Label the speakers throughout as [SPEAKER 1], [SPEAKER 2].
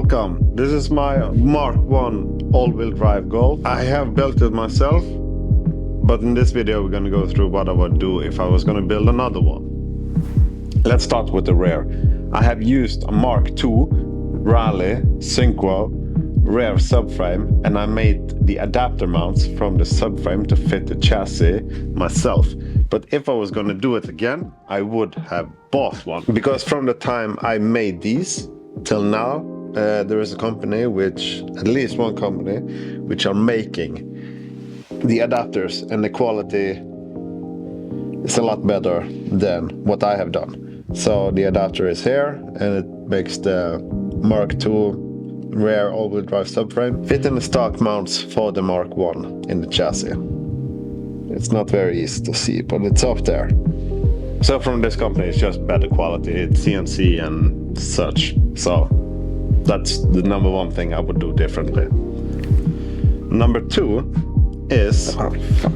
[SPEAKER 1] Welcome, this is my Mk1 all-wheel drive Golf. I have built it myself, but in this video we're going to go through what I would do if I was going to build another one. Let's start with the rear. I have used a Mk2 Rally Synchro rear subframe, and I made the adapter mounts from the subframe to fit the chassis myself. But if I was going to do it again, I would have bought one, because from the time I made these till now, there is a company, at least one company, which are making the adapters, and the quality is a lot better than what I have done. So the adapter is here, and it makes the Mk2 rear all-wheel drive subframe fit in the stock mounts for the Mk1 in the chassis. It's not very easy to see, but it's up there. So from this company, it's just better quality. It's CNC and such. So that's the number one thing I would do differently. Number two is... oh, fuck.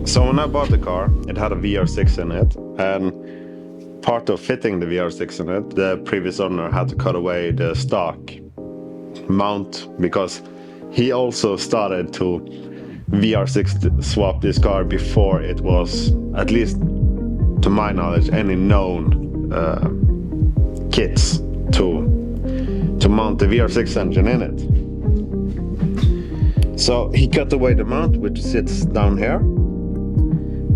[SPEAKER 1] So when I bought the car, it had a VR6 in it, and part of fitting the VR6 in it, the previous owner had to cut away the stock mount, because he also started to VR6 swap this car before it was, at least to my knowledge, any known kits to mount the VR6 engine in it. So he cut away the mount, which sits down here,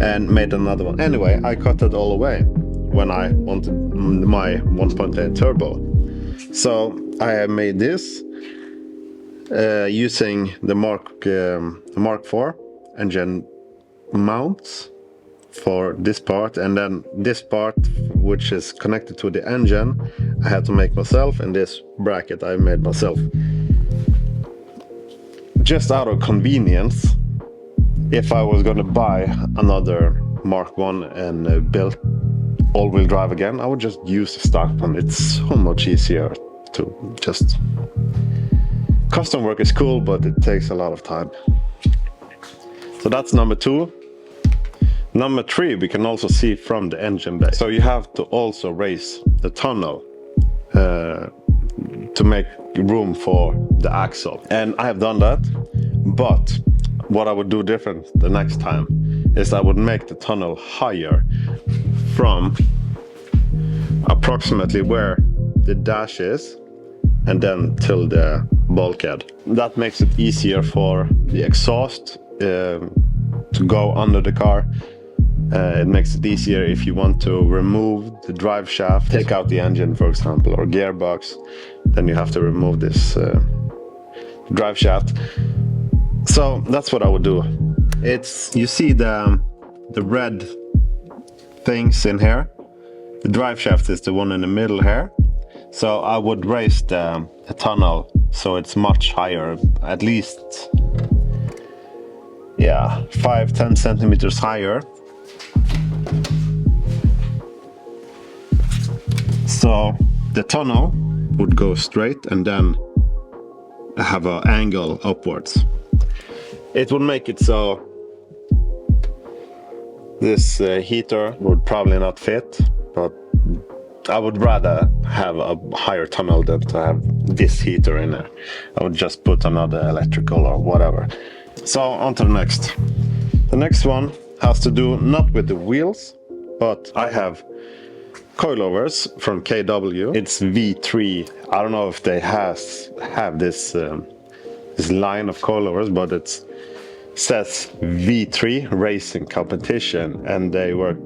[SPEAKER 1] and made another one. Anyway, I cut it all away when I wanted my 1.8 turbo. So I have made this using the Mark 4 engine mounts for this part, and then this part, which is connected to the engine, I had to make myself, and this bracket I made myself. Just out of convenience, if I was going to buy another Mk1 and build all-wheel drive again, I would just use the stock one. It's so much easier to just... Custom work is cool, but it takes a lot of time. So that's number two. Number three, we can also see from the engine bay. So you have to also raise the tunnel to make room for the axle. And I have done that, but what I would do different the next time is I would make the tunnel higher from approximately where the dash is and then till the bulkhead. That makes it easier for the exhaust to go under the car. It makes it easier if you want to remove the drive shaft, take out the engine, for example, or gearbox, then you have to remove this drive shaft. So that's what I would do. You see the red things in here. The drive shaft is the one in the middle here. So I would raise the tunnel so it's much higher, at least, yeah, 5-10 centimeters higher. So the tunnel would go straight and then have an angle upwards. It would make it so this heater would probably not fit, but I would rather have a higher tunnel than to have this heater in there. I would just put another electrical or whatever. So on to the next. The next one has to do not with the wheels, but I have coilovers from KW. It's V3. I don't know if they have this line of coilovers, but it says V3 Racing Competition, and they were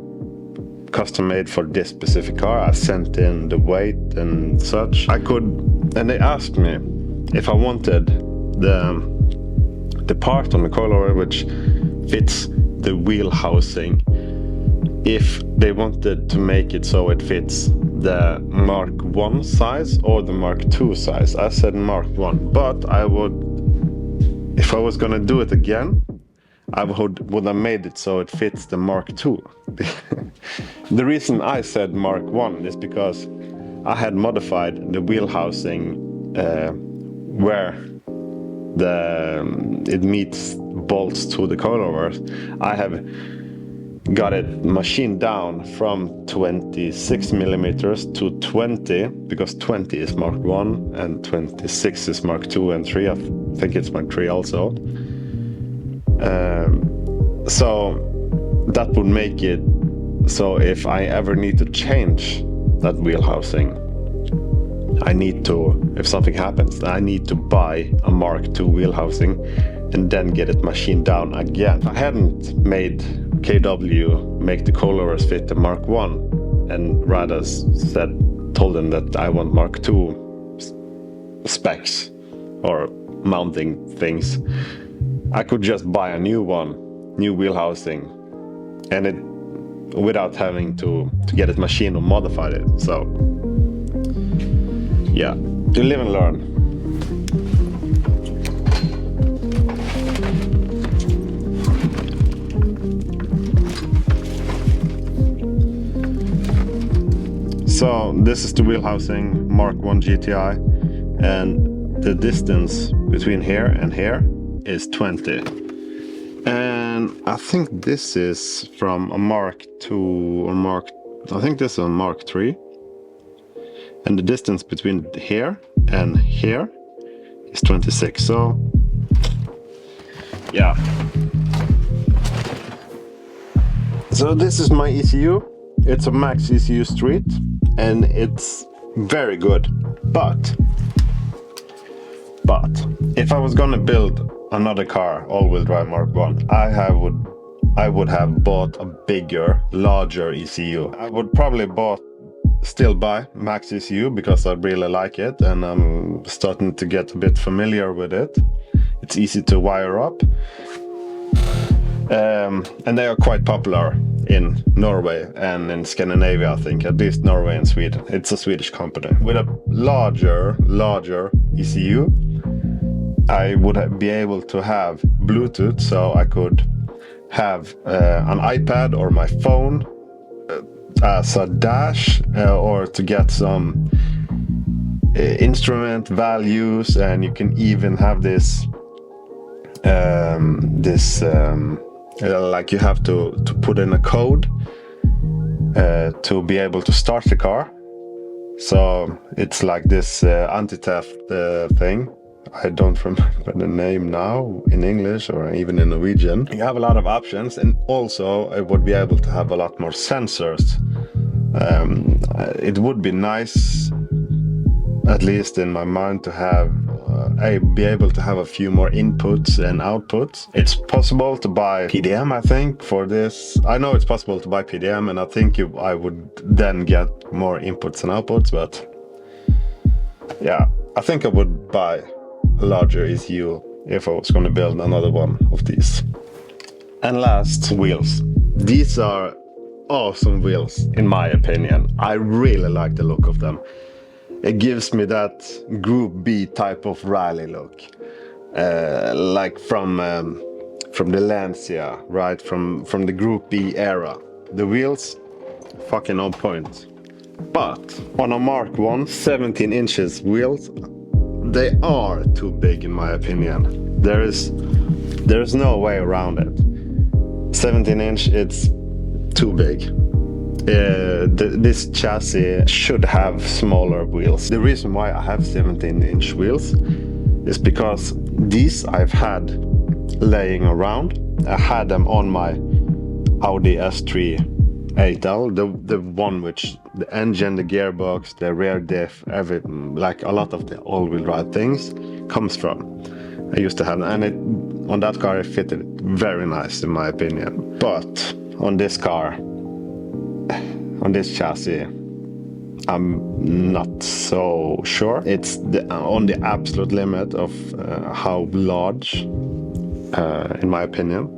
[SPEAKER 1] custom made for this specific car. I sent in the weight and such. And they asked me if I wanted the part on the coilover which fits the wheel housing, if they wanted to make it so it fits the Mk1 size or the Mk2 size. I said Mk1, but I would, if I was gonna do it again, I would have made it so it fits the Mk2. The reason I said Mk1 is because I had modified the wheel housing where it meets bolts to the coilovers. I have got it machined down from 26 millimeters to 20, because 20 is Mark 1 and 26 is Mark 2 and 3. I think it's Mark 3 also. So that would make it so if I ever need to change that wheel housing, I need to, if something happens, I need to buy a Mark II wheel housing and then get it machined down again. If I hadn't made KW make the coilovers fit the Mark 1 and rather told them that I want Mark II specs or mounting things, I could just buy a new wheel housing, and it without having to get it machined or modified it. So yeah, you live and learn. So this is the wheel housing Mark 1 GTI, and the distance between here and here is 20. And I think this is from a Mark II or I think this is a Mark 3. And the distance between here and here is 26. So yeah. So this is my ECU. It's a Max ECU Street, and it's very good. But if I was gonna build another car, all-wheel drive Mark 1, I would have bought a bigger, larger ECU. I would probably still buy Max ECU because I really like it, and I'm starting to get a bit familiar with it. It's easy to wire up, and they are quite popular in Norway and in Scandinavia, I think, at least Norway and Sweden. It's a Swedish company. With a larger ECU, I would be able to have Bluetooth, so I could have an iPad or my phone as a dash, or to get some instrument values, and you can even have this like you have to put in a code to be able to start the car. So it's like this anti-theft thing. I don't remember the name now in English or even in Norwegian. You have a lot of options, and also it would be able to have a lot more sensors. It would be nice, at least in my mind, to have be able to have a few more inputs and outputs. It's possible to buy PDM, I think, for this. I know it's possible to buy PDM, and I think I would then get more inputs and outputs, but yeah, I think I would buy a larger ECU if I was going to build another one of these. And last, wheels. These are awesome wheels, in my opinion. I really like the look of them. It gives me that Group B type of rally look, like from the Lancia, right? From the Group B era. The wheels, fucking on point. But on a Mark 1 17 inches wheels, they are too big in my opinion. There is no way around it. 17 inch, it's too big. This chassis should have smaller wheels. The reason why I have 17 inch wheels is because these I've had laying around. I had them on my Audi S3 8L, the one which the engine, the gearbox, the rear diff, everything, like a lot of the all-wheel drive things comes from. I used to have them, and on that car it fitted very nice in my opinion. But on this car, on this chassis, I'm not so sure. It's on the absolute limit of how large, in my opinion,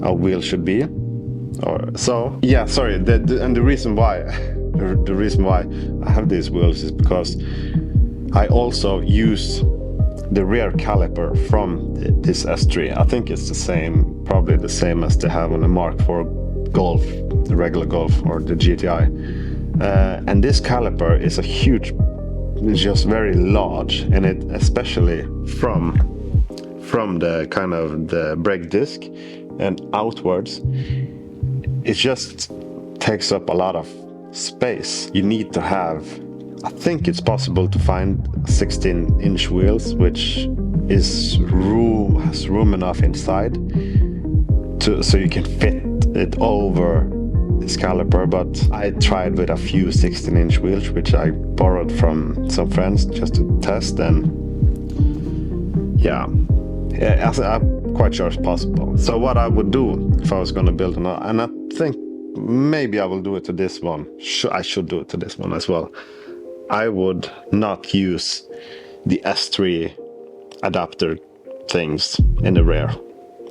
[SPEAKER 1] a wheel should be. So yeah, sorry. And the reason why, the reason why I have these wheels is because I also use the rear caliper from this S3. I think it's the same, probably the same as they have on the Mark IV Golf, the regular Golf or the GTI. And this caliper is a huge, it's just very large, and it especially from the kind of the brake disc and outwards, it just takes up a lot of space. You need to have, I think it's possible to find 16-inch wheels, which has room enough inside so you can fit it over this caliper. But I tried with a few 16-inch wheels, which I borrowed from some friends just to test, and yeah, I'm quite sure it's possible. So what I would do if I was going to build another, and I think maybe I will do it to this one. I should do it to this one as well. I would not use the S3 adapter things in the rear,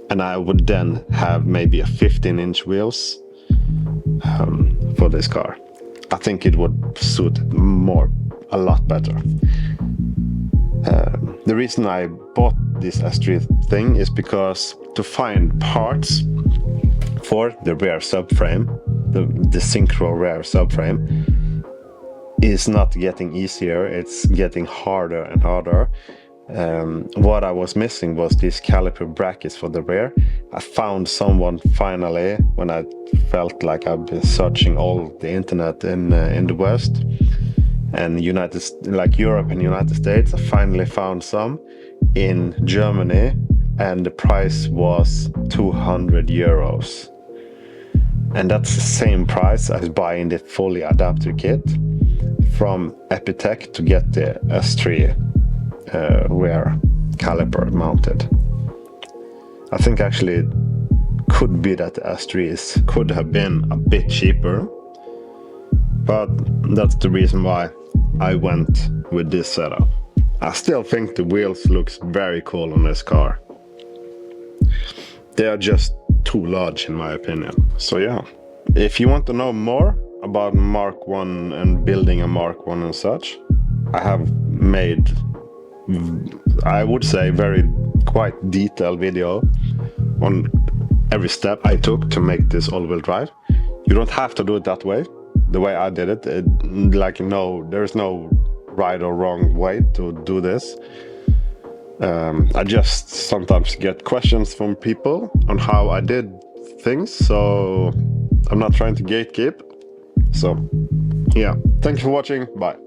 [SPEAKER 1] and I would then have maybe a 15-inch wheels for this car. I think it would suit a lot better. The reason I bought this S3 thing is because to find parts for the rear subframe, the synchro rear subframe, is not getting easier, it's getting harder and harder. What I was missing was these caliper brackets for the rear. I found someone finally, when I felt like I've been searching all the internet in the West and Europe and United States. I finally found some in Germany, and the price was 200 euros. And that's the same price as buying the fully adapter kit from Epitech to get the S3 rear caliper mounted. I think actually it could be that the S3 could have been a bit cheaper, but that's the reason why I went with this setup. I still think the wheels looks very cool on this car. They are just too large in my opinion. So yeah, if you want to know more about Mark 1 and building a Mark 1 and such, I have made, I would say, quite detailed video on every step I took to make this all-wheel drive. You don't have to do it that way, the way I did it. There's no right or wrong way to do this. I just sometimes get questions from people on how I did things, so I'm not trying to gatekeep. So yeah, thank you for watching, bye.